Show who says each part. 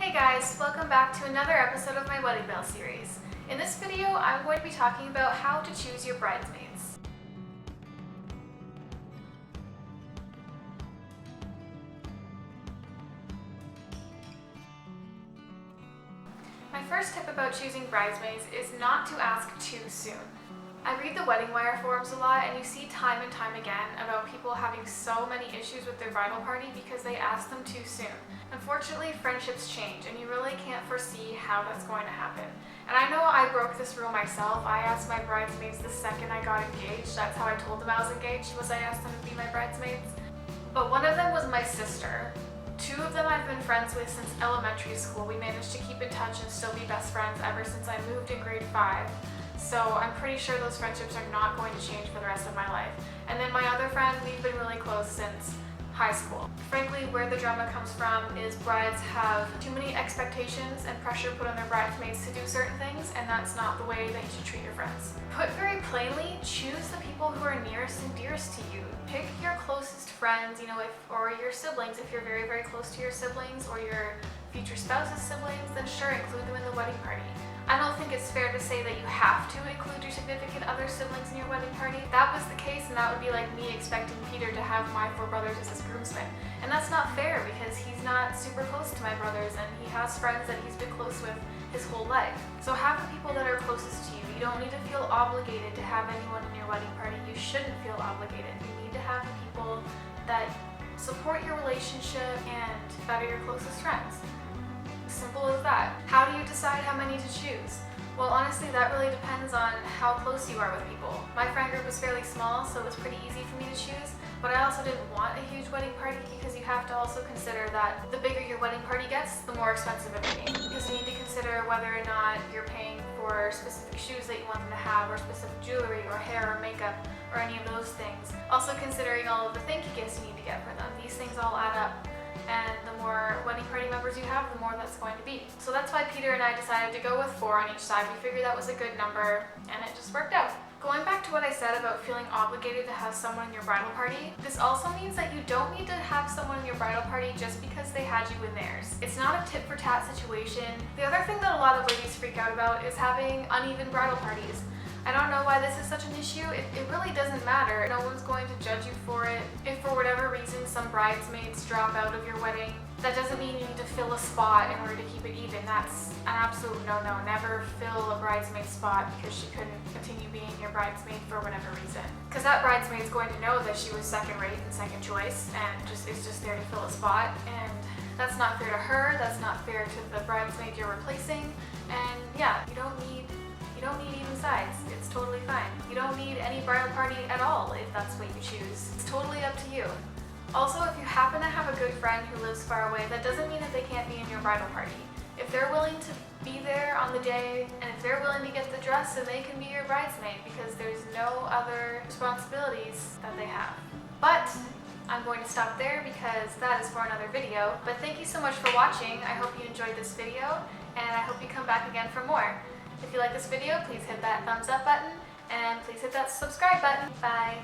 Speaker 1: Hey guys, welcome back to another episode of my wedding bell series. In this video, I'm going to be talking about how to choose your bridesmaids. My first tip about choosing bridesmaids is not to ask too soon. I read the wedding wire forums a lot, and you see time and time again about people having so many issues with their bridal party because they ask them too soon. Unfortunately, friendships change, and you really can't foresee how that's going to happen. And I know I broke this rule myself. I asked my bridesmaids the second I got engaged. That's how I told them I was engaged, was I asked them to be my bridesmaids. But one of them was my sister. Two of them I've been friends with since elementary school. We managed to keep in touch and still be best friends ever since I moved in grade 5. So I'm pretty sure those friendships are not going to change for the rest of my life. And then my other friend, we've been really close since high school. Frankly, where the drama comes from is brides have too many expectations and pressure put on their bridesmaids to do certain things, and that's not the way that you should treat your friends. Put very plainly, choose the people who are nearest and dearest to you. Pick your closest friends, or your siblings. If you're very, very close to your siblings or your future spouse's siblings, then sure, include them in the wedding party. I don't think it's fair to say that you have to include your significant other siblings in your wedding party. If that was the case, and that would be like me expecting Peter to have my 4 brothers as his groomsmen. And that's not fair because he's not super close to my brothers, and he has friends that he's been close with his whole life. So have the people that are closest to you. You don't need to feel obligated to have anyone in your wedding party. You shouldn't feel obligated. You need to have the people that support your relationship and that are your closest friends. Simple as that. How do you decide how many to choose? Well, honestly, that really depends on how close you are with people. My friend group was fairly small, so it was pretty easy for me to choose, but I also didn't want a huge wedding party because you have to also consider that the bigger your wedding party gets, the more expensive it will be. Because you need to consider whether or not you're paying for specific shoes that you want them to have, or specific jewelry, or hair, or makeup, or any of those things. Also considering all of the thank you gifts you need to get for them. These things all add up. And the more wedding party members you have, the more that's going to be. So that's why Peter and I decided to go with 4 on each side. We figured that was a good number, and it just worked out. Going back to what I said about feeling obligated to have someone in your bridal party, this also means that you don't need to have someone in your bridal party just because they had you in theirs. It's not a tit-for-tat situation. The other thing that a lot of ladies freak out about is having uneven bridal parties. I don't know why this is such an issue. It really doesn't matter. No one's going to judge you for it. If for whatever reason some bridesmaids drop out of your wedding, that doesn't mean you need to fill a spot in order to keep it even. That's an absolute no-no. Never fill a bridesmaid spot because she couldn't continue being your bridesmaid for whatever reason. Because that bridesmaid's going to know that she was second rate and second choice and is just there to fill a spot. And that's not fair to her. That's not fair to the bridesmaid you're replacing. And yeah, you don't need even sides. It's totally fine. You don't need any bridal party at all if that's what you choose. It's totally up to you. Also, if you happen to have a good friend who lives far away, that doesn't mean that they can't be in your bridal party. If they're willing to be there on the day, and if they're willing to get the dress, then they can be your bridesmaid because there's no other responsibilities that they have. But I'm going to stop there because that is for another video. But thank you so much for watching. I hope you enjoyed this video, and I hope you come back again for more. If you like this video, please hit that thumbs up button, and please hit that subscribe button. Bye!